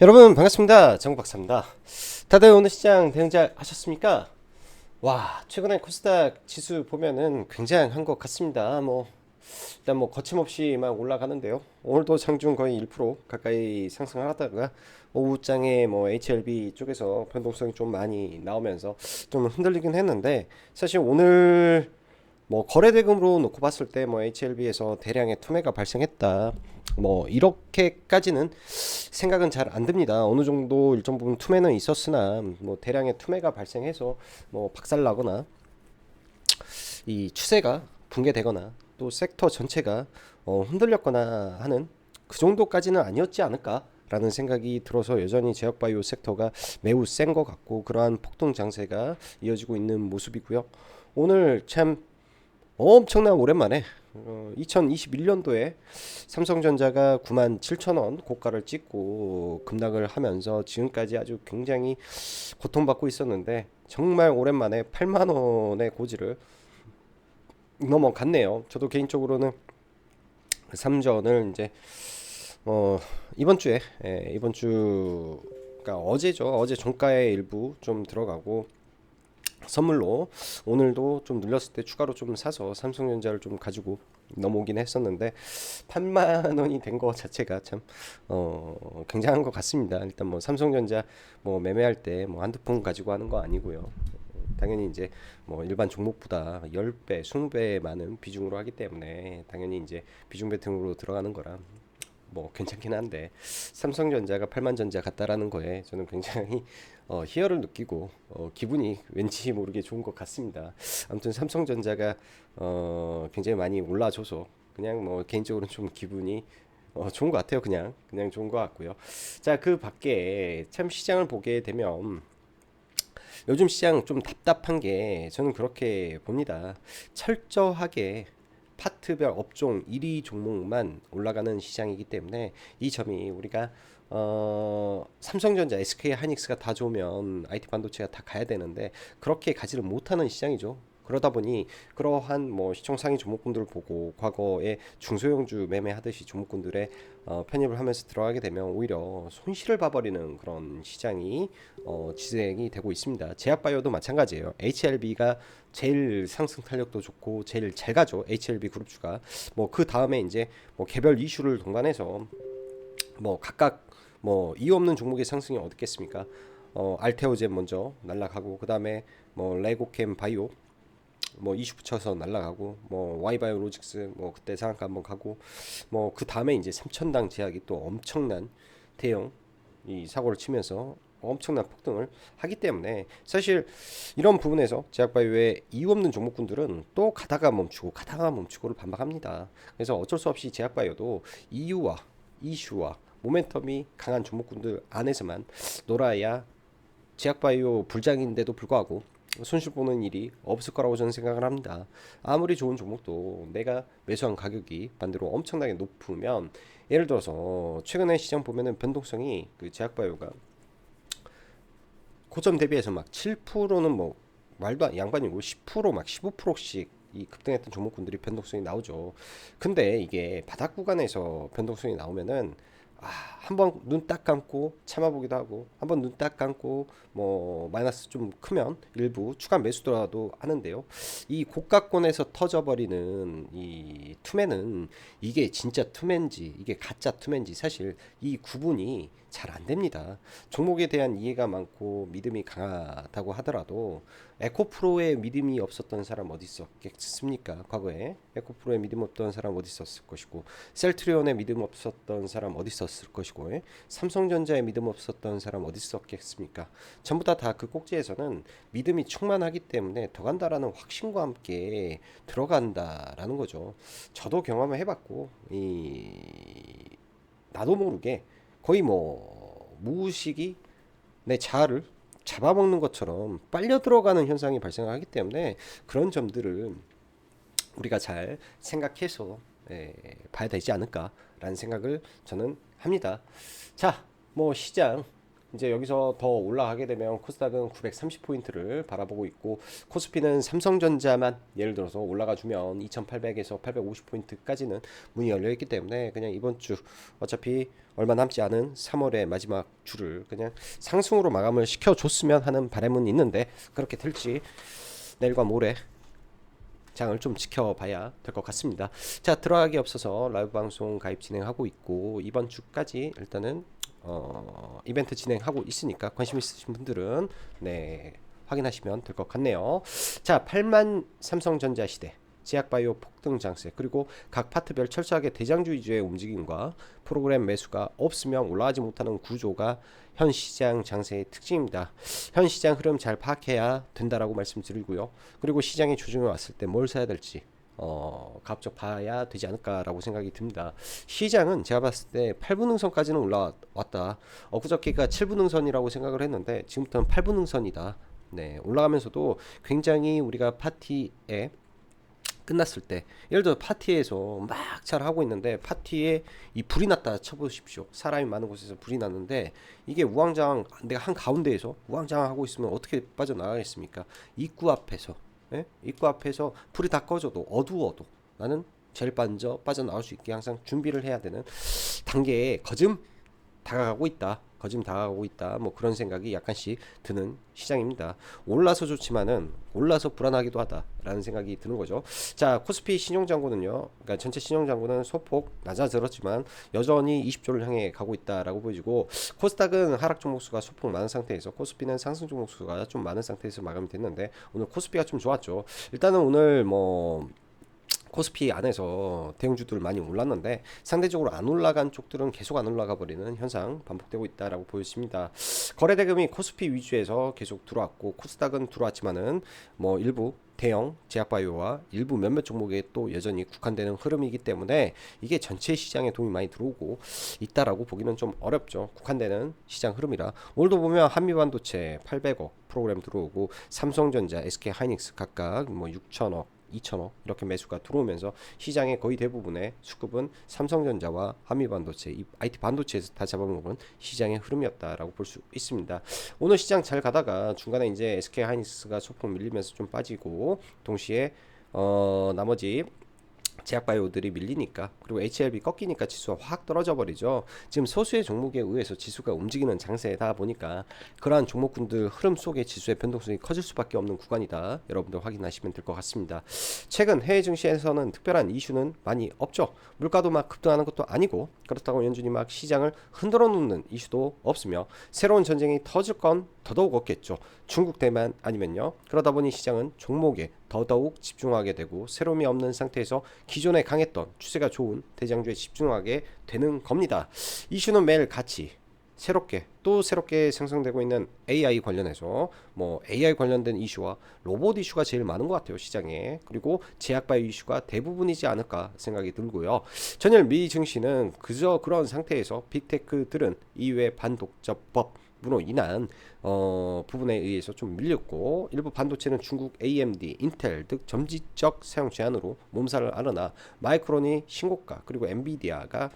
여러분 반갑습니다. 정박사입니다. 다들 오늘 시장 대응 잘 하셨습니까? 와, 최근에 코스닥 지수 보면은 굉장한 것 같습니다. 일단 거침없이 막 올라가는데요. 오늘도 장중 거의 1% 가까이 상승하다가 오후장에 HLB 쪽에서 변동성이 좀 많이 나오면서 좀 흔들리긴 했는데, 사실 오늘 거래대금으로 놓고 봤을 때 HLB에서 대량의 투매가 발생했다, 이렇게까지는 생각은 잘 안 듭니다. 어느 정도 일정 부분 투매는 있었으나 대량의 투매가 발생해서 박살나거나 이 추세가 붕괴되거나 또 섹터 전체가 흔들렸거나 하는 그 정도까지는 아니었지 않을까라는 생각이 들어서 여전히 제약바이오 섹터가 매우 센 것 같고, 그러한 폭등 장세가 이어지고 있는 모습이고요. 오늘 참 엄청난 오랜만에 2021년도에 삼성전자가 97,000원 고가를 찍고 급락을 하면서 지금까지 아주 굉장히 고통받고 있었는데, 정말 오랜만에 8만 원의 고지를 넘어갔네요. 저도 개인적으로는 삼전을 이제 어 이번 주가 어제죠. 어제 종가에 일부 좀 들어가고 선물로 오늘도 좀 눌렸을 때 추가로 좀 사서 삼성전자를 좀 가지고 넘어오긴 했었는데, 8만 원이 된 거 자체가 참 굉장한 것 같습니다. 일단 삼성전자 매매할 때 한두 푼 가지고 하는 거 아니고요. 당연히 이제 일반 종목보다 10배, 20배 많은 비중으로 하기 때문에 당연히 이제 비중 베팅으로 들어가는 거라 괜찮긴 한데, 삼성전자가 8만전자 같다라는 거에 저는 굉장히 희열을 느끼고 기분이 왠지 모르게 좋은 것 같습니다. 아무튼 삼성전자가 굉장히 많이 올라줘서 그냥 개인적으로는 좀 기분이 좋은 것 같아요. 그냥 좋은 것 같고요. 자, 그 밖에 참 시장을 보게 되면 요즘 시장 좀 답답한 게, 저는 그렇게 봅니다. 철저하게 파트별 업종 1위 종목만 올라가는 시장이기 때문에 이 점이 우리가 삼성전자, SK 하이닉스가 다 좋으면 IT 반도체가 다 가야 되는데 그렇게 가지를 못하는 시장이죠. 그러다 보니 그러한 시총 상위 종목군들을 보고 과거에 중소형주 매매하듯이 종목군들의 편입을 하면서 들어가게 되면 오히려 손실을 봐버리는 그런 시장이 진행이 되고 있습니다. 제약바이오도 마찬가지예요. HLB가 제일 상승 탄력도 좋고 제일 잘 가죠. HLB 그룹주가 그 다음에 이제 개별 이슈를 동반해서 각각 이유 없는 종목의 상승이 어딨겠습니까? 알테오젠 먼저 날라가고, 그 다음에 레고캠 바이오 이슈 붙여서 날라가고, 와이바이오로직스 그때 상한가 한번 가고, 그 다음에 이제 삼천당 제약이 또 엄청난 대형 이 사고를 치면서 엄청난 폭등을 하기 때문에, 사실 이런 부분에서 제약바이오의 이유 없는 종목군들은 또 가다가 멈추고 가다가 멈추고를 반복합니다. 그래서 어쩔 수 없이 제약바이오도 이유와 이슈와 모멘텀이 강한 종목군들 안에서만 놀아야 제약바이오 불장인데도 불구하고 손실 보는 일이 없을 거라고 저는 생각을 합니다. 아무리 좋은 종목도 내가 매수한 가격이 반대로 엄청나게 높으면, 예를 들어서 최근에 시장 보면은 변동성이 그 제약바이오가 고점 대비해서 막 7%는 말도 안 양반이고 10%막 15%씩 이 급등했던 종목군들이 변동성이 나오죠. 근데 이게 바닥 구간에서 변동성이 나오면은 한번 눈 딱 감고 참아보기도 하고, 한번 눈 딱 감고 마이너스 좀 크면 일부 추가 매수더라도 하는데요. 이 고가권에서 터져버리는 이 투매는, 이게 진짜 투매인지 이게 가짜 투매인지 사실 이 구분이 잘 안 됩니다. 종목에 대한 이해가 많고 믿음이 강하다고 하더라도 에코프로에 믿음이 없었던 사람 어디 있었겠습니까? 과거에 에코프로에 믿음 없던 사람 어디 있었을 것이고, 셀트리온에 믿음 없었던 사람 어디 있었을 것이고, 삼성전자에 믿음 없었던 사람 어디 있었겠습니까? 전부 다 그 꼭지에서는 믿음이 충만하기 때문에 더 간다라는 확신과 함께 들어간다라는 거죠. 저도 경험을 해봤고, 나도 모르게 거의 무의식이 내 자아를 잡아먹는 것처럼 빨려 들어가는 현상이 발생하기 때문에, 그런 점들을 우리가 잘 생각해서 봐야 되지 않을까라는 생각을 저는 합니다. 자, 시장 이제 여기서 더 올라가게 되면 코스닥은 930포인트를 바라보고 있고, 코스피는 삼성전자만 예를 들어서 올라가 주면 2800에서 850포인트까지는 문이 열려 있기 때문에 그냥 이번 주 어차피 얼마 남지 않은 3월의 마지막 주를 그냥 상승으로 마감을 시켜줬으면 하는 바람은 있는데, 그렇게 될지 내일과 모레 장을 좀 지켜봐야 될 것 같습니다. 자, 들어가기 앞서서 라이브 방송 가입 진행하고 있고, 이번 주까지 일단은 이벤트 진행하고 있으니까 관심 있으신 분들은 네, 확인하시면 될 것 같네요. 자, 8만 삼성전자 시대, 제약바이오 폭등 장세, 그리고 각 파트별 철저하게 대장주 위주의 움직임과 프로그램 매수가 없으면 올라가지 못하는 구조가 현 시장 장세의 특징입니다. 현 시장 흐름 잘 파악해야 된다라고 말씀드리고요. 그리고 시장이 조정에 왔을 때 뭘 사야 될지 가급적 봐야 되지 않을까라고 생각이 듭니다. 시장은 제가 봤을 때 8분응선까지는 올라왔다. 엊그저께가 7분응선이라고 생각을 했는데 지금부터는 8분응선이다. 네, 올라가면서도 굉장히 우리가 파티에 끝났을 때, 예를 들어 파티에서 막 잘 하고 있는데 파티에 이 불이 났다 쳐보십시오. 사람이 많은 곳에서 불이 났는데 이게 우왕좌왕, 내가 한 가운데에서 우왕좌왕 하고 있으면 어떻게 빠져나가겠습니까? 입구 앞에서, 예? 입구 앞에서 불이 다 꺼져도 어두워도 나는 제일 먼저 빠져나올 수 있게 항상 준비를 해야 되는 단계에 거즘 다가가고 있다. 거즘 다가가고 있다. 뭐 그런 생각이 약간씩 드는 시장입니다. 올라서 좋지만은 올라서 불안하기도 하다라는 생각이 드는 거죠. 자, 코스피 신용장고는요. 그러니까 전체 신용장고는 소폭 낮아들었지만 여전히 20조를 향해 가고 있다라고 보여지고, 코스닥은 하락 종목수가 소폭 많은 상태에서 코스피는 상승 종목수가 좀 많은 상태에서 마감이 됐는데, 오늘 코스피가 좀 좋았죠. 일단은 오늘 뭐 코스피 안에서 대형주들 많이 올랐는데 상대적으로 안 올라간 쪽들은 계속 안 올라가 버리는 현상 반복되고 있다라고 보여집니다. 거래대금이 코스피 위주에서 계속 들어왔고, 코스닥은 들어왔지만은 뭐 일부 대형 제약바이오와 일부 몇몇 종목에 또 여전히 국한되는 흐름이기 때문에 이게 전체 시장에 도움이 많이 들어오고 있다라고 보기는 좀 어렵죠. 국한되는 시장 흐름이라. 오늘도 보면 한미반도체 800억 프로그램 들어오고, 삼성전자, SK하이닉스 각각 뭐 6천억 2천억 이렇게 매수가 들어오면서 시장의 거의 대부분의 수급은 삼성전자와 한미반도체, 이 IT 반도체에서 다 잡아먹은 시장의 흐름이었다라고 볼 수 있습니다. 오늘 시장 잘 가다가 중간에 이제 SK하이닉스가 소폭 밀리면서 좀 빠지고, 동시에 나머지 제약바이오들이 밀리니까, 그리고 HLB 꺾이니까 지수가 확 떨어져 버리죠. 지금 소수의 종목에 의해서 지수가 움직이는 장세다 보니까 그러한 종목군들 흐름 속에 지수의 변동성이 커질 수밖에 없는 구간이다. 여러분들 확인하시면 될 것 같습니다. 최근 해외 증시에서는 특별한 이슈는 많이 없죠. 물가도 막 급등하는 것도 아니고, 그렇다고 연준이 막 시장을 흔들어 놓는 이슈도 없으며, 새로운 전쟁이 터질 건 더더욱 없겠죠. 중국 대만 아니면요. 그러다 보니 시장은 종목에 더더욱 집중하게 되고, 새로움이 없는 상태에서 기존에 강했던 추세가 좋은 대장주에 집중하게 되는 겁니다. 이슈는 매일 같이 새롭게 또 새롭게 생성되고 있는 AI 관련해서, 뭐 AI 관련된 이슈와 로봇 이슈가 제일 많은 것 같아요 시장에. 그리고 제약바이오 이슈가 대부분이지 않을까 생각이 들고요. 전일 미 증시는 그저 그런 상태에서 빅테크들은 이외 반독점법 으로 인한 부분에 의해서 좀 밀렸고, 일부 반도체는 중국 AMD, 인텔 등 점지적 사용 제한으로 몸살을 앓으나 마이크론이 신고가, 그리고 엔비디아가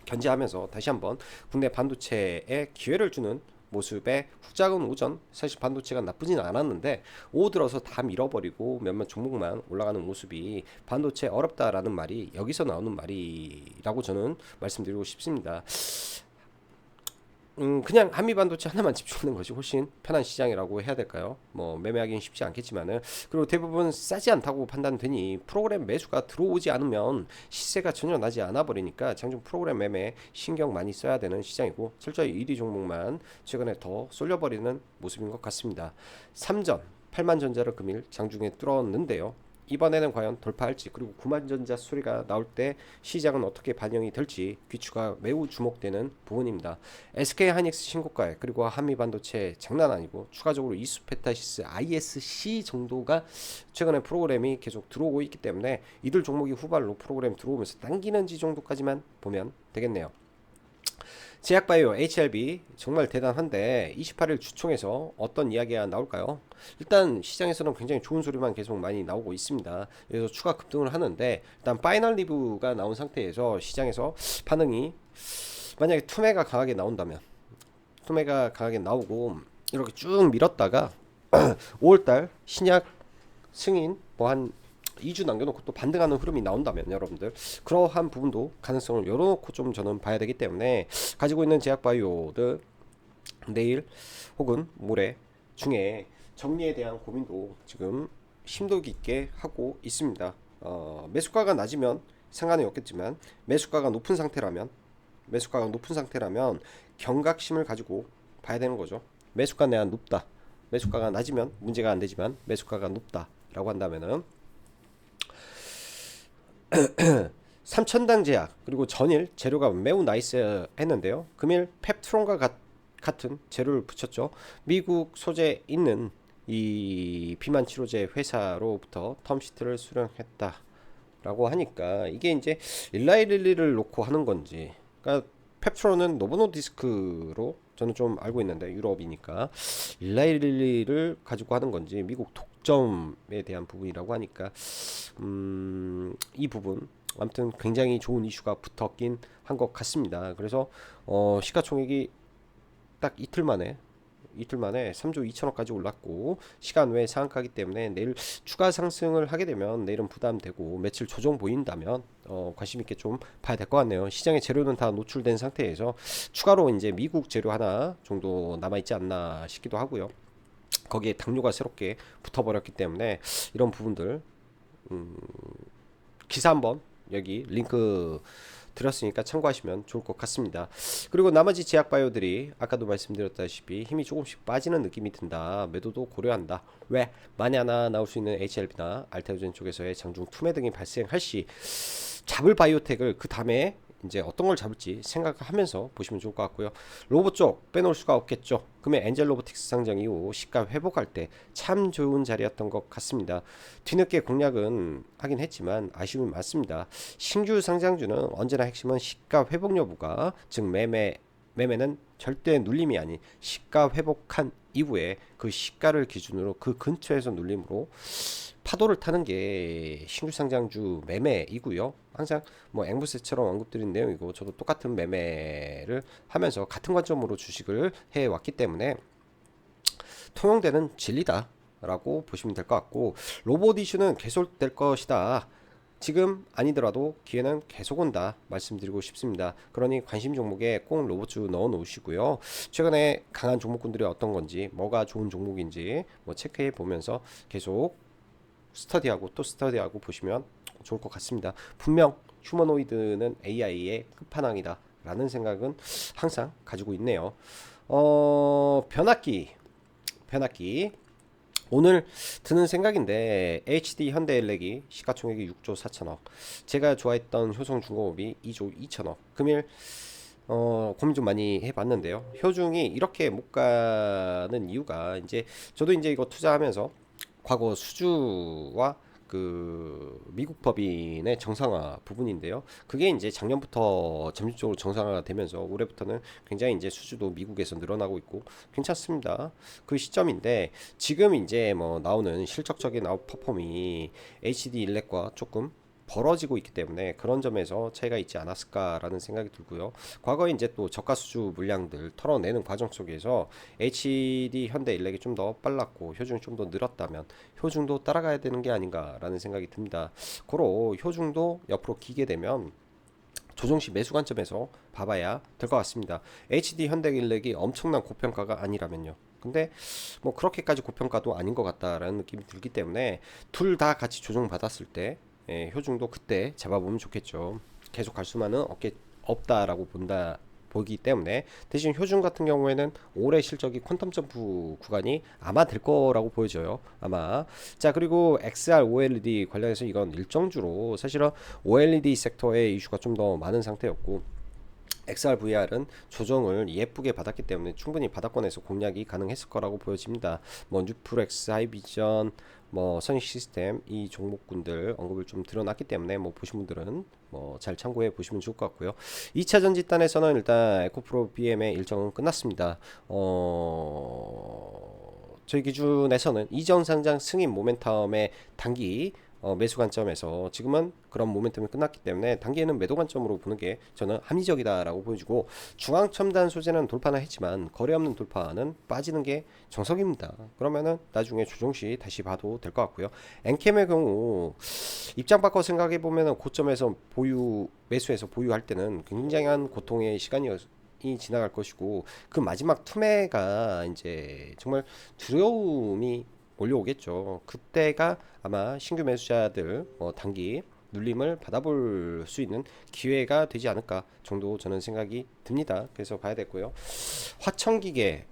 견제하면서 다시 한번 국내 반도체에 기회를 주는 모습에 훅 작은 오전, 사실 반도체가 나쁘진 않았는데 오후 들어서 다 밀어버리고 몇몇 종목만 올라가는 모습이 반도체 어렵다라는 말이 여기서 나오는 말이라고 저는 말씀드리고 싶습니다. 그냥 한미 반도체 하나만 집중하는 것이 훨씬 편한 시장이라고 해야 될까요? 뭐 매매하기는 쉽지 않겠지만은, 그리고 대부분 싸지 않다고 판단되니 프로그램 매수가 들어오지 않으면 시세가 전혀 나지 않아 버리니까 장중 프로그램 매매 신경 많이 써야 되는 시장이고, 철저히 1위 종목만 최근에 더 쏠려버리는 모습인 것 같습니다. 삼전 8만 전자를 금일 장중에 뚫었는데요. 이번에는 과연 돌파할지, 그리고 9만전자 소리가 나올 때 시장은 어떻게 반영이 될지 귀추가 매우 주목되는 부분입니다. SK하이닉스 신고가에, 그리고 한미반도체 장난 아니고 추가적으로 이수페타시스 ISC 정도가 최근에 프로그램이 계속 들어오고 있기 때문에 이들 종목이 후발로 프로그램 들어오면서 당기는지 정도까지만 보면 되겠네요. 제약바이오 HLB 정말 대단한데 28일 주총에서 어떤 이야기가 나올까요? 일단 시장에서는 굉장히 좋은 소리만 계속 많이 나오고 있습니다. 그래서 추가 급등을 하는데, 일단 파이널 리뷰가 나온 상태에서 시장에서 반응이, 만약에 투매가 강하게 나온다면, 소매가 강하게 나오고 이렇게 쭉 밀었다가 5월달 신약 승인 뭐 한 2주 남겨놓고 또 반등하는 흐름이 나온다면 여러분들 그러한 부분도 가능성을 열어놓고 좀 저는 봐야 되기 때문에 가지고 있는 제약바이오들 내일 혹은 모레 중에 정리에 대한 고민도 지금 심도 깊게 하고 있습니다. 매수가가 낮으면 상관이 없겠지만 매수가가 높은 상태라면 경각심을 가지고 봐야 되는 거죠. 매수가 내가 높다. 매수가가 낮으면 문제가 안 되지만 매수가가 높다라고 한다면은 3천당 제약 그리고 전일 재료가 매우 나이스 했는데요. 금일 펩트론과 같은 재료를 붙였죠. 미국 소재 있는 이 비만 치료제 회사로부터 텀시트를 수령했다라고 하니까 이게 이제 일라이릴리를 놓고 하는 건지, 그러니까 펩트론은 노보노디스크로 저는 좀 알고 있는데 유럽이니까 일라이릴리를 가지고 하는 건지 미국 독점에 대한 부분이라고 하니까 이 부분 아무튼 굉장히 좋은 이슈가 붙었긴 한 것 같습니다. 그래서 시가총액이 딱 이틀 만에 3조 2천억까지 올랐고 시간 외에 상한가기 때문에 내일 추가 상승을 하게 되면 내일은 부담되고 며칠 조정 보인다면 관심 있게 좀 봐야 될 것 같네요. 시장의 재료는 다 노출된 상태에서 추가로 이제 미국 재료 하나 정도 남아 있지 않나 싶기도 하고요. 거기에 당뇨가 새롭게 붙어버렸기 때문에 이런 부분들 기사 한번 여기 링크 드렸으니까 참고하시면 좋을 것 같습니다. 그리고 나머지 제약바이오들이 아까도 말씀드렸다시피 힘이 조금씩 빠지는 느낌이 든다. 매도도 고려한다. 왜? 만에 하나 나올 수 있는 HLB나 알테오젠 쪽에서의 장중 투매 등이 발생할 시 잡을 바이오텍을 그 다음에 이제 어떤 걸 잡을지 생각하면서 보시면 좋을 것 같고요. 로봇 쪽 빼놓을 수가 없겠죠. 금일 엔젤 로보틱스 상장 이후 시가 회복할 때 참 좋은 자리였던 것 같습니다. 뒤늦게 공략은 하긴 했지만 아쉬움이 많습니다. 신규 상장주는 언제나 핵심은 시가 회복 여부가, 즉 매매는 절대 눌림이 아닌 시가 회복한 이후에 그 시가를 기준으로 그 근처에서 눌림으로 파도를 타는 게 신규 상장주 매매이고요. 항상 뭐 앵무새처럼 언급드린 내용이고 저도 똑같은 매매를 하면서 같은 관점으로 주식을 해왔기 때문에 통용되는 진리다 라고 보시면 될 것 같고, 로봇 이슈는 계속될 것이다. 지금 아니더라도 기회는 계속 온다 말씀드리고 싶습니다. 그러니 관심 종목에 꼭 로봇주 넣어 놓으시고요. 최근에 강한 종목군들이 어떤 건지, 뭐가 좋은 종목인지 뭐 체크해 보면서 계속 스터디하고 또 스터디하고 보시면 좋을 것 같습니다. 분명 휴머노이드는 AI의 끝판왕이다 라는 생각은 항상 가지고 있네요. 변압기 오늘 드는 생각인데 HD 현대일렉이 시가총액이 6조 4천억, 제가 좋아했던 효성중공업이 2조 2천억. 금일 고민 좀 많이 해봤는데요. 효중이 이렇게 못 가는 이유가, 이제 저도 이제 이거 투자하면서 과거 수주와 그 미국 법인의 정상화 부분인데요. 그게 이제 작년부터 점진적으로 정상화가 되면서 올해부터는 굉장히 이제 수주도 미국에서 늘어나고 있고 괜찮습니다. 그 시점인데 지금 이제 뭐 나오는 실적적인 아웃퍼폼이 HD 일렉과 조금 벌어지고 있기 때문에 그런 점에서 차이가 있지 않았을까라는 생각이 들고요. 과거에 이제 또 저가 수주 물량들 털어내는 과정 속에서 HD 현대일렉이 좀 더 빨랐고 효중이 좀 더 늘었다면 효중도 따라가야 되는 게 아닌가라는 생각이 듭니다. 고로 효중도 옆으로 기게 되면 조정시 매수 관점에서 봐봐야 될 것 같습니다. HD 현대일렉이 엄청난 고평가가 아니라면요. 근데 뭐 그렇게까지 고평가도 아닌 것 같다라는 느낌이 들기 때문에 둘 다 같이 조정받았을 때 효중도 그때 잡아보면 좋겠죠. 계속 갈 수만은 없다라고 보기 때문에, 대신 효중 같은 경우에는 올해 실적이 퀀텀 점프 구간이 아마 될 거라고 보여져요. 아마. 자, 그리고 XR OLED 관련해서 이건 일정주로 사실은 OLED 섹터의 이슈가 좀 더 많은 상태였고, XR VR은 조정을 예쁘게 받았기 때문에 충분히 바닥권에서 공략이 가능했을 거라고 보여집니다. 뭐 뉴프렉스, 하이비전, 뭐 선익 시스템 이 종목군들 언급을 좀 드러났기 때문에 뭐 보신 분들은 뭐 잘 참고해 보시면 좋을 것 같고요. 2차 전지단에서는 일단 에코프로 BM의 일정은 끝났습니다. 저희 기준에서는 이전 상장 승인 모멘텀의 단기 매수 관점에서 지금은 그런 모멘텀이 끝났기 때문에 단기에는 매도 관점으로 보는 게 저는 합리적이다라고 보여주고, 중앙 첨단 소재는 돌파는 했지만 거래 없는 돌파는 빠지는 게 정석입니다. 그러면은 나중에 조정 시 다시 봐도 될 것 같고요. 엔캠의 경우 입장 바꿔 생각해 보면은 고점에서 매수해서 보유할 때는 굉장한 고통의 시간이 지나갈 것이고, 그 마지막 투매가 이제 정말 두려움이 몰려오겠죠. 그때가 아마 신규 매수자들 단기 눌림을 받아볼 수 있는 기회가 되지 않을까 정도 저는 생각이 듭니다. 그래서 봐야 되고요. 화천기계,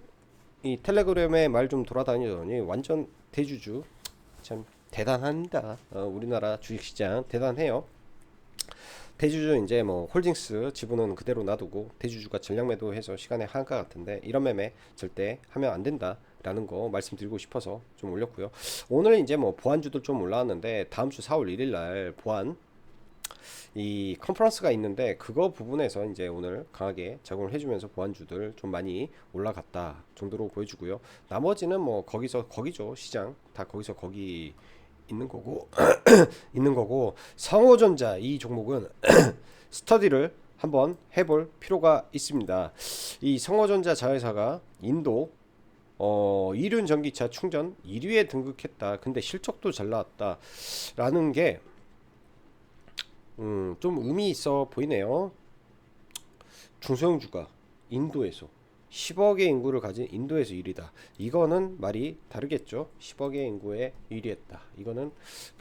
이 텔레그램에 말 좀 돌아다니더니 완전 대주주, 참 대단합니다. 우리나라 주식시장 대단해요. 대주주 이제 뭐 홀딩스 지분은 그대로 놔두고 대주주가 전량 매도해서 시간에 한가 같은데, 이런 매매 절대 하면 안 된다라는 거 말씀드리고 싶어서 좀 올렸고요. 오늘 이제 뭐 보안주들 좀 올라왔는데, 다음 주 4월 1일 날 보안 이 컨퍼런스가 있는데, 그거 부분에서 이제 오늘 강하게 작용을 해주면서 보안주들 좀 많이 올라갔다 정도로 보여주고요. 나머지는 뭐 거기서 거기죠. 시장 다 거기서 거기 있는 거고 있는 거고, 성호전자 이 종목은 스터디를 한번 해볼 필요가 있습니다. 이 성호전자 자회사가 인도 이륜 전기차 충전 1위에 등극했다. 근데 실적도 잘 나왔다 라는 게 좀 의미 있어 보이네요. 중소형주가 인도에서 10억의 인구를 가진 인도에서 1위다. 이거는 말이 다르겠죠. 10억의 인구에 1위했다. 이거는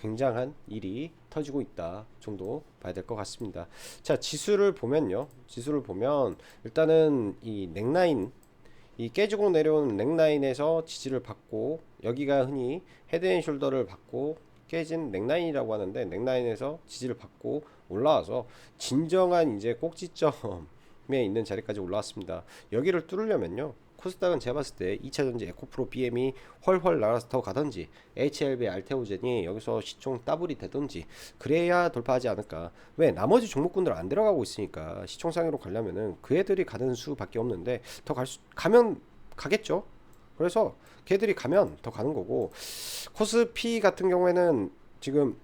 굉장한 일이 터지고 있다 정도 봐야 될 것 같습니다. 자, 지수를 보면요. 지수를 보면 일단은 이 넥라인, 이 깨지고 내려온 넥라인에서 지지를 받고, 여기가 흔히 헤드앤숄더를 받고 깨진 넥라인이라고 하는데, 넥라인에서 지지를 받고 올라와서 진정한 이제 꼭지점에 있는 자리까지 올라왔습니다. 여기를 뚫으려면요, 코스닥은 제가 봤을 때 2차전지 에코프로 BM이 훨훨 날아서 더 가든지, HLB 알테오젠이 여기서 시총 더블이 되든지 그래야 돌파하지 않을까. 왜? 나머지 종목군들 안 들어가고 있으니까 시총상으로 가려면은 그 애들이 가는 수밖에 없는데, 더 가면 가겠죠. 그래서 걔들이 가면 더 가는 거고, 코스피 같은 경우에는 지금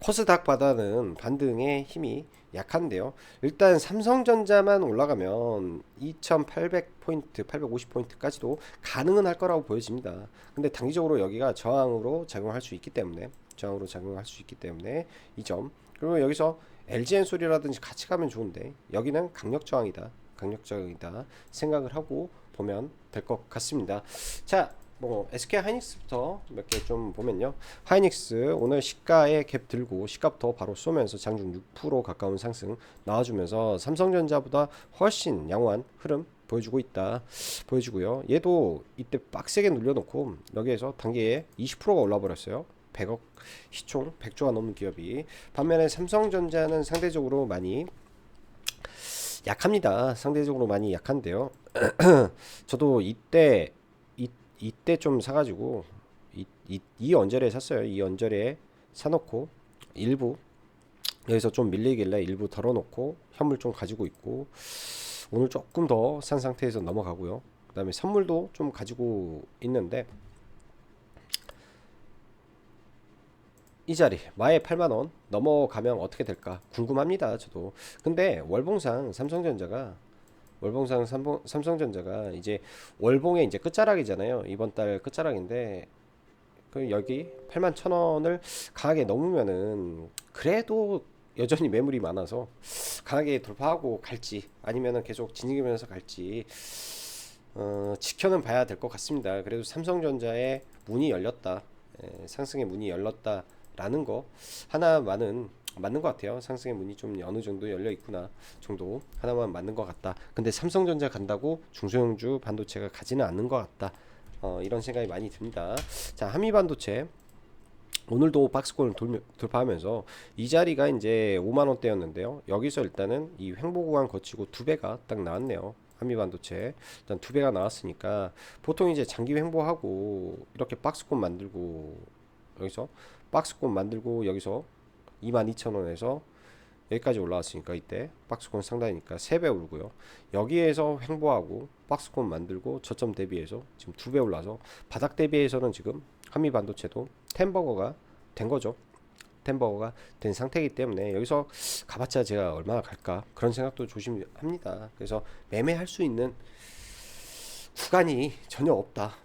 코스닥보다는 반등의 힘이 약한데요. 일단 삼성전자만 올라가면 2800포인트, 850포인트까지도 가능은 할 거라고 보여집니다. 근데 단기적으로 여기가 저항으로 작용할 수 있기 때문에, 이 점. 그리고 여기서 LG엔솔이라든지 같이 가면 좋은데, 여기는 강력 저항이다 생각을 하고 보면 될 것 같습니다. 자, 뭐 SK 하이닉스부터 몇 개 좀 보면요. 하이닉스 오늘 시가에 갭 들고 시가부터 바로 쏘면서 장중 6% 가까운 상승 나와주면서 삼성전자보다 훨씬 양호한 흐름 보여주고요. 얘도 이때 빡세게 눌려놓고 여기에서 단기에 20%가 올라버렸어요. 100억 시총 100조가 넘는 기업이. 반면에 삼성전자는 상대적으로 많이 약합니다. 상대적으로 많이 약한데요. 저도 이때 좀 사가지고 이 언저리에 샀어요. 이 언저리에 사놓고 일부 여기서 좀 밀리길래 일부 덜어놓고 현물 좀 가지고 있고, 오늘 조금 더 산 상태에서 넘어가고요. 그 다음에 선물도 좀 가지고 있는데, 이 자리 마에 8만원 넘어가면 어떻게 될까 궁금합니다. 저도. 근데 삼성전자가 이제 월봉의 이제 끝자락이잖아요. 이번 달 끝자락인데, 그 여기 8만 1,000원을 강하게 넘으면은 그래도 여전히 매물이 많아서 강하게 돌파하고 갈지, 아니면은 계속 진입하면서 갈지 지켜는 봐야 될 것 같습니다. 그래도 삼성전자의 문이 열렸다, 상승의 문이 열렸다라는 거 하나만은 맞는 것 같아요. 상승의 문이 좀 어느 정도 열려 있구나 정도 하나만 맞는 것 같다. 근데 삼성전자 간다고 중소형주 반도체가 가지는 않는 것 같다. 이런 생각이 많이 듭니다. 자, 한미반도체 오늘도 박스권을 돌파하면서 이 자리가 이제 5만 원대였는데요. 여기서 일단은 이 횡보 구간 거치고 두 배가 딱 나왔네요. 한미반도체 일단 두 배가 나왔으니까, 보통 이제 장기 횡보하고 이렇게 박스권 만들고 여기서 22,000원에서 여기까지 올라왔으니까, 이때 박스권 상단이니까 3배 오르고요. 여기에서 횡보하고 박스권 만들고 저점 대비해서 지금 2배 올라서 바닥 대비해서는 지금 한미반도체도 된 거죠. 템버가 된 상태이기 때문에 여기서 가봤자 제가 얼마나 갈까 그런 생각도 조심합니다. 그래서 매매할 수 있는 구간이 전혀 없다.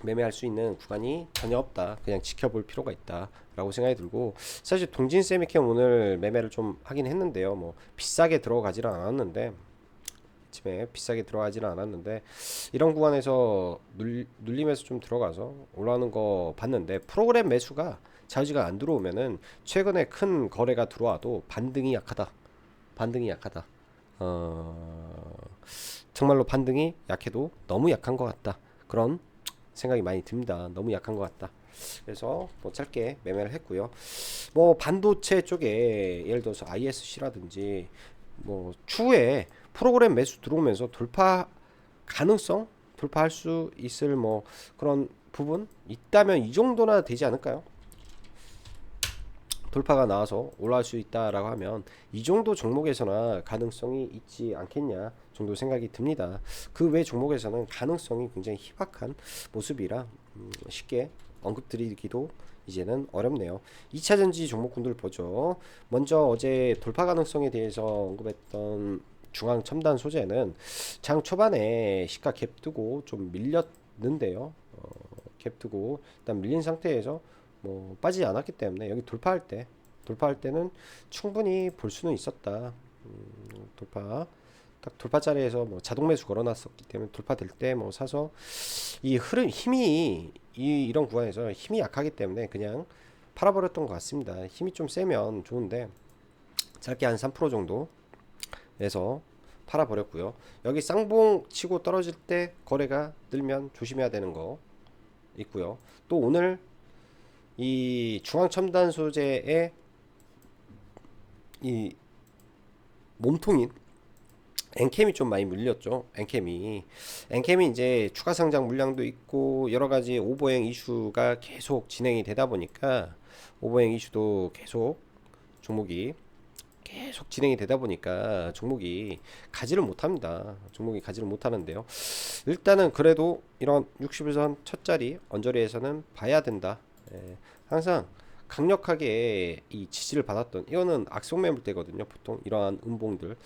매매할 수 있는 구간이 전혀 없다. 그냥 지켜볼 필요가 있다 라고 생각이 들고, 사실 동진 세미캠 오늘 매매를 좀 하긴 했는데요. 뭐 비싸게 들어가지는 않았는데, 아침에 비싸게 들어가지는 않았는데 이런 구간에서 눌리면서 좀 들어가서 올라오는 거 봤는데, 프로그램 매수가 자유지가 안 들어오면은 최근에 큰 거래가 들어와도 반등이 약하다. 반등이 약하다. 어, 정말로 반등이 약해도 너무 약한 것 같다. 그런 생각이 많이 듭니다. 너무 약한 것 같다. 그래서 뭐 짧게 매매를 했고요. 뭐 반도체 쪽에 예를 들어서 ISC라든지 뭐 추후에 프로그램 매수 들어오면서 돌파 가능성, 돌파할 수 있을 뭐 그런 부분 있다면 이 정도나 되지 않을까요? 돌파가 나와서 올라갈 수 있다라고 하면 이 정도 종목에서나 가능성이 있지 않겠냐 정도 생각이 듭니다. 그 외 종목에서는 가능성이 굉장히 희박한 모습이라 쉽게 언급드리기도 이제는 어렵네요. 2차전지 종목군들 보죠. 먼저 어제 돌파 가능성에 대해서 언급했던 중앙 첨단 소재는 장 초반에 시가 갭 뜨고 좀 밀렸는데요. 갭 뜨고 일단 밀린 상태에서 뭐 빠지지 않았기 때문에 여기 돌파할 때는 충분히 볼 수는 있었다. 돌파 딱 돌파 자리에서 뭐 자동 매수 걸어놨었기 때문에 돌파될 때 뭐 사서 이 흐름 힘이 이런 구간에서 힘이 약하기 때문에 그냥 팔아버렸던 것 같습니다. 힘이 좀 세면 좋은데 짧게 한 3% 정도에서 팔아버렸고요. 여기 쌍봉 치고 떨어질 때 거래가 늘면 조심해야 되는 거 있고요. 또 오늘 이 중앙첨단 소재의 이 몸통인 엔캠이 좀 많이 물렸죠. 엔캠이 이제 추가 상장 물량도 있고 여러 가지 오버행 이슈가 계속 진행이 되다 보니까, 오버행 이슈도 종목이 계속 진행이 되다 보니까 종목이 가지를 못합니다. 종목이 가지를 못하는데요. 일단은 그래도 이런 60일선 첫 자리 언저리에서는 봐야 된다. 예, 항상 강력하게 이 지지를 받았던, 이거는 악성 매물대거든요. 보통 이러한 음봉들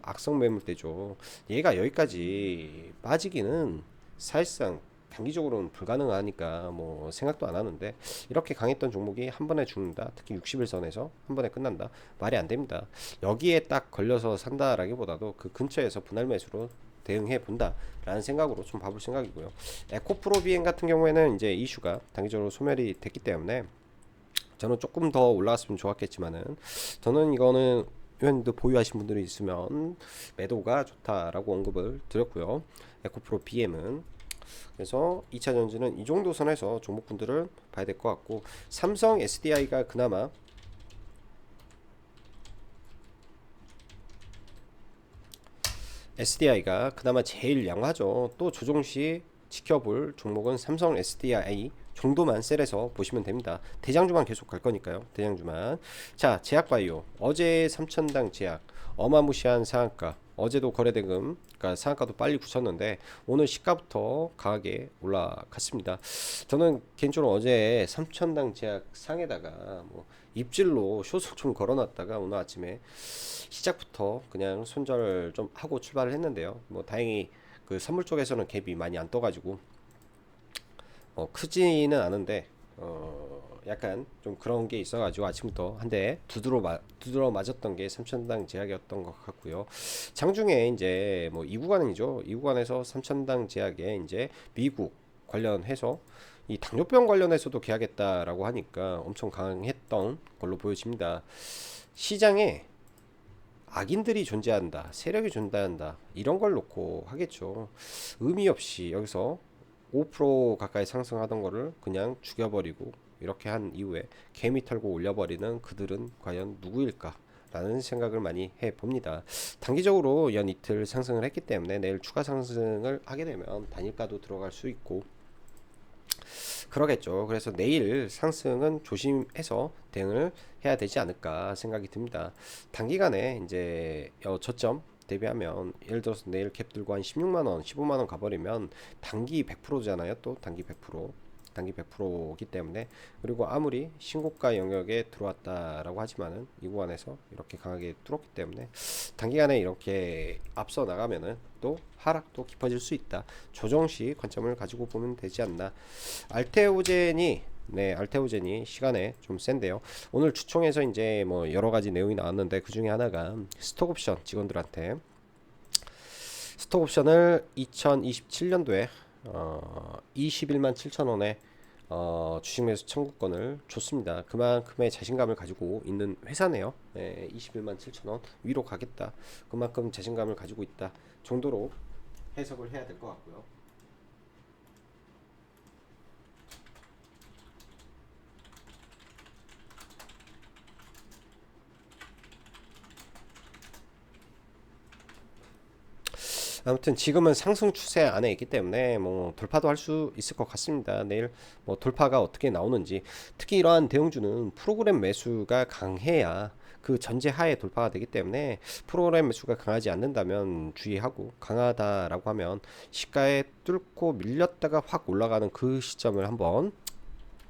악성 매물대죠. 얘가 여기까지 빠지기는 사실상 단기적으로는 불가능하니까 뭐 생각도 안 하는데, 이렇게 강했던 종목이 한 번에 죽는다, 특히 60일선에서 한 번에 끝난다, 말이 안 됩니다. 여기에 딱 걸려서 산다라기보다도 그 근처에서 분할 매수로 대응해 본다 라는 생각으로 좀 봐볼 생각이고요. 에코프로 비행 같은 경우에는 이제 이슈가 단기적으로 소멸이 됐기 때문에 저는 조금 더 올라갔으면 좋았겠지만은, 저는 이거는 회원님도 보유하신 분들이 있으면 매도가 좋다라고 언급을 드렸고요. 에코프로 BM은 그래서 2차 전지는 이 정도 선에서 종목분들을 봐야 될 것 같고, 삼성 SDI가 그나마 제일 양호하죠. 또 조정시 지켜볼 종목은 삼성 SDI 정도만 셀에서 보시면 됩니다. 대장주만 계속 갈 거니까요. 대장주만. 자, 제약바이오 어제 3천당 제약 어마무시한 상한가, 어제도 거래대금 그러니까 상한가도 빨리 굳혔는데 오늘 시가부터 강하게 올라갔습니다. 저는 개인적으로 어제 3천당 제약 상에다가 뭐 입질로 숏을 좀 걸어놨다가 오늘 아침에 시작부터 그냥 손절 좀 하고 출발을 했는데요. 뭐 다행히 그 선물 쪽에서는 갭이 많이 안 떠가지고 크지는 않은데 약간 좀 그런 게 있어가지고 아침부터 한 대 두드러 맞았던 게 3천당 제약이었던 것 같고요. 장중에 이제 뭐 이 구간이죠. 이 구간에서 3천당 제약에 이제 미국 관련해서 이 당뇨병 관련해서도 계약했다라고 하니까 엄청 강했던 걸로 보여집니다. 시장에 악인들이 존재한다, 세력이 존재한다, 이런 걸 놓고 하겠죠. 의미 없이 여기서 5% 가까이 상승하던 거를 그냥 죽여버리고 이렇게 한 이후에 개미 털고 올려버리는 그들은 과연 누구일까? 라는 생각을 많이 해봅니다. 단기적으로 연 이틀 상승을 했기 때문에 내일 추가 상승을 하게 되면 단일가도 들어갈 수 있고 그러겠죠. 그래서 내일 상승은 조심해서 대응을 해야 되지 않을까 생각이 듭니다. 단기간에 이제 저점 대비하면 예를 들어서 내일 캡 들고 한 16만원 15만원 가버리면 단기 100%잖아요. 또 단기 100% 단기 100%이기 때문에, 그리고 아무리 신고가 영역에 들어왔다라고 하지만은 이 구간에서 이렇게 강하게 뚫었기 때문에 단기간에 이렇게 앞서 나가면은 또 하락도 깊어질 수 있다. 조정 시 관점을 가지고 보면 되지 않나. 알테오젠이 알테오젠이 시간에 좀 센데요. 오늘 주총에서 이제 뭐 여러 가지 내용이 나왔는데 그 중에 하나가 스톡옵션 직원들한테 스톡옵션을 2027년도에 21만 7천 원에 주식 매수 청구권을 줬습니다. 그만큼의 자신감을 가지고 있는 회사네요. 21만 7천 원 위로 가겠다. 그만큼 자신감을 가지고 있다 정도로 해석을 해야 될 것 같고요. 아무튼 지금은 상승 추세 안에 있기 때문에 뭐 돌파도 할 수 있을 것 같습니다. 내일 뭐 돌파가 어떻게 나오는지, 특히 이러한 대형주는 프로그램 매수가 강해야 그 전제 하에 돌파가 되기 때문에, 프로그램 매수가 강하지 않는다면 주의하고, 강하다라고 하면 시가에 뚫고 밀렸다가 확 올라가는 그 시점을 한번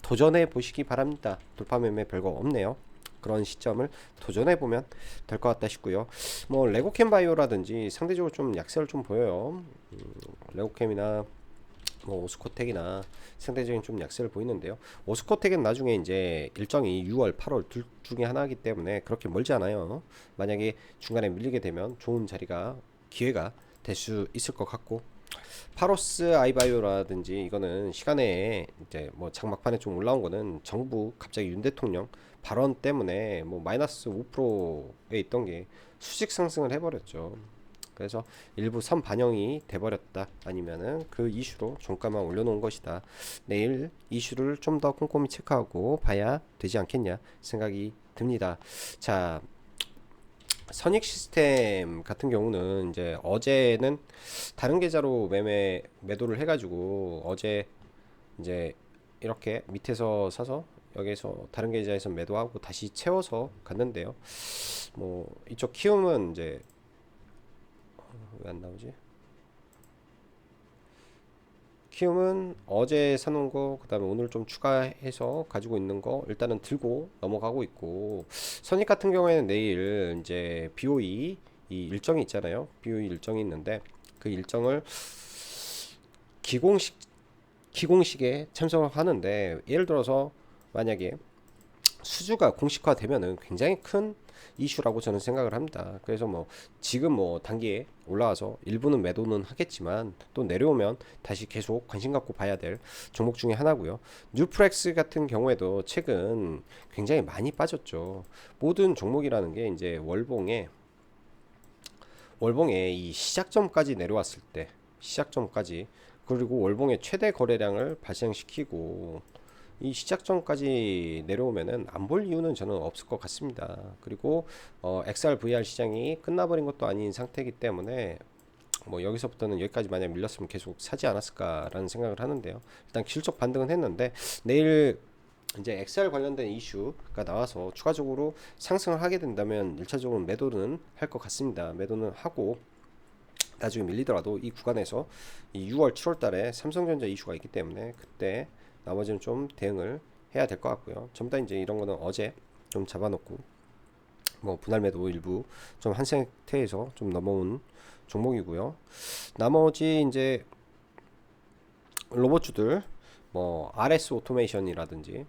도전해 보시기 바랍니다. 돌파 매매 별거 없네요. 그런 시점을 도전해 보면 될 것 같다 싶고요. 뭐 레고캠 바이오라든지 상대적으로 좀 약세를 좀 보여요. 레고캠이나 뭐 오스코텍이나 상대적인 좀 약세를 보이는데요. 오스코텍은 나중에 이제 일정이 6월, 8월 둘 중에 하나이기 때문에 그렇게 멀지 않아요. 만약에 중간에 밀리게 되면 좋은 자리가, 기회가 될 수 있을 것 같고, 파로스 아이바이오라든지 이거는 시간에 이제 뭐 장막판에 좀 올라온 거는 정부 갑자기 윤 대통령 발언 때문에 뭐 마이너스 5%에 있던 게 수직 상승을 해버렸죠. 그래서 일부 선 반영이 돼버렸다, 아니면은 그 이슈로 종가만 올려놓은 것이다. 내일 이슈를 좀 더 꼼꼼히 체크하고 봐야 되지 않겠냐 생각이 듭니다. 자, 선익 시스템 같은 경우는 이제 어제는 다른 계좌로 매도를 해가지고, 어제 이제 이렇게 밑에서 사서 여기서 다른 계좌에서 매도하고 다시 채워서 갔는데요. 뭐 이쪽 키움은 이제 왜 안 나오지? 키움은 어제 사놓은 거, 그 다음에 오늘 좀 추가해서 가지고 있는 거 일단은 들고 넘어가고 있고, 선익 같은 경우에는 내일 이제 BOE 이 일정이 있잖아요. BOE 일정이 있는데 그 일정을 기공식에 참석을 하는데, 예를 들어서 만약에 수주가 공식화되면은 굉장히 큰 이슈라고 저는 생각을 합니다. 그래서 뭐 지금 뭐 단기에 올라와서 일부는 매도는 하겠지만 또 내려오면 다시 계속 관심 갖고 봐야 될 종목 중에 하나고요. 뉴프렉스 같은 경우에도 최근 굉장히 많이 빠졌죠. 모든 종목이라는 게 이제 월봉에 이 시작점까지 내려왔을 때, 시작점까지, 그리고 월봉의 최대 거래량을 발생시키고 이 시작점까지 내려오면은 안 볼 이유는 저는 없을 것 같습니다. 그리고 XRVR 시장이 끝나버린 것도 아닌 상태이기 때문에 뭐 여기서부터는 여기까지 만약 밀렸으면 계속 사지 않았을까라는 생각을 하는데요. 일단 실적 반등은 했는데 내일 이제 XR 관련된 이슈가 나와서 추가적으로 상승을 하게 된다면 1차적으로 매도는 할 것 같습니다. 매도는 하고, 나중에 밀리더라도 이 구간에서 이 6월 7월 달에 삼성전자 이슈가 있기 때문에 그때 나머지는 좀 대응을 해야 될 것 같고요. 전부 다 이제 이런 거는 어제 좀 잡아놓고, 뭐 분할 매도 일부 좀 한 상태에서 좀 넘어온 종목이고요. 나머지 이제 로봇주들, 뭐 RS 오토메이션이라든지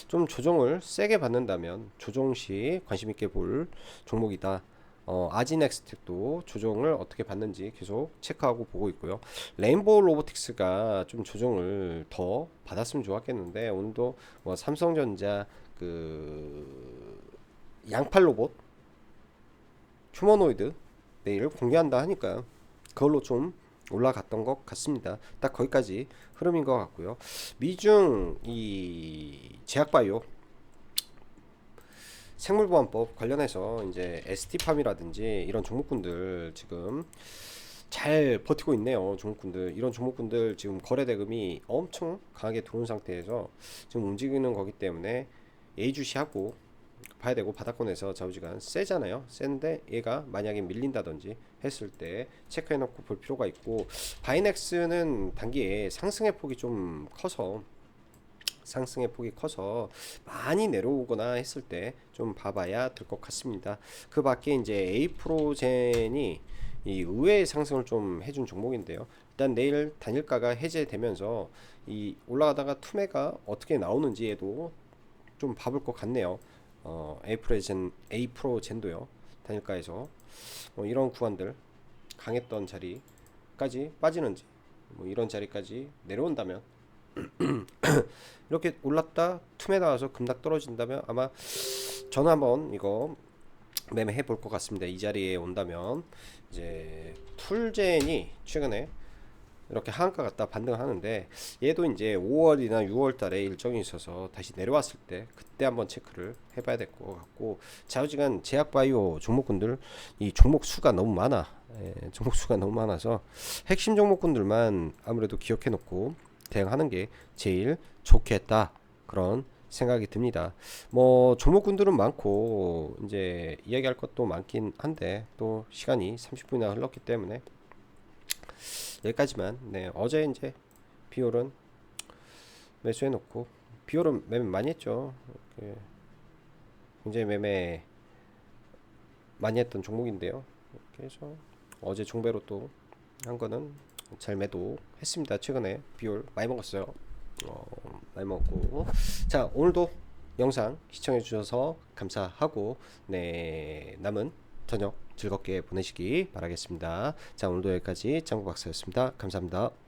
좀 조정을 세게 받는다면 조정 시 관심 있게 볼 종목이다. 아지넥스트도 조정을 어떻게 받는지 계속 체크하고 보고 있고요. 레인보우 로보틱스가 좀 조정을 더 받았으면 좋았겠는데, 오늘도 뭐 삼성전자 그 양팔 로봇 휴머노이드 내일 공개한다 하니까 그걸로 좀 올라갔던 것 같습니다. 딱 거기까지 흐름인 것 같고요. 미중 이 제약바이오 생물보안법 관련해서 이제 ST팜이라든지 이런 종목군들 지금 잘 버티고 있네요. 종목군들, 이런 종목군들 지금 거래 대금이 엄청 강하게 들어온 상태에서 지금 움직이는 거기 때문에 예의주시하고 봐야 되고, 바닥권에서 좌우지간 세잖아요. 센데 얘가 만약에 밀린다든지 했을 때 체크해 놓고 볼 필요가 있고, 바이넥스는 단기에 상승의 폭이 좀 커서 상승의 폭이 커서 많이 내려오거나 했을 때 좀 봐봐야 될 것 같습니다. 그 밖에 이제 에이프로젠이 이 의외의 상승을 좀 해준 종목인데요. 일단 내일 단일가가 해제되면서 이 올라가다가 투매가 어떻게 나오는지에도 좀 봐볼 것 같네요. 에이프로젠도요. 단일가에서 이런 구간들 강했던 자리까지 빠지는지 이런 자리까지 내려온다면 이렇게 올랐다 틈에 나와서 급락 떨어진다면 아마 저는 한번 이거 매매해 볼 것 같습니다. 이 자리에 온다면 이제 툴젠이 최근에 이렇게 하한가 갔다 반등을 하는데 얘도 이제 5월이나 6월 달에 일정이 있어서 다시 내려왔을 때 그때 한번 체크를 해봐야 될 것 같고 좌우지간 제약바이오 종목군들 이 종목 수가 너무 많아. 종목 수가 너무 많아서 핵심 종목군들만 아무래도 기억해 놓고 대응하는 게 제일 좋겠다 그런 생각이 듭니다. 뭐 종목군들은 많고 이제 이야기할 것도 많긴 한데 또 시간이 30분이나 흘렀기 때문에 여기까지만. 네, 어제 이제 비올은 매수해 놓고 비올은 매매 많이 했죠. 굉장히 매매 많이 했던 종목인데요. 그래서 어제 종배로 또 한 거는 잘 매도했습니다. 최근에 비올 많이 먹었어요. 많이 먹고 자 오늘도 영상 시청해 주셔서 감사하고 네 남은 저녁 즐겁게 보내시기 바라겠습니다. 자 오늘도 여기까지 짱구 박사였습니다. 감사합니다.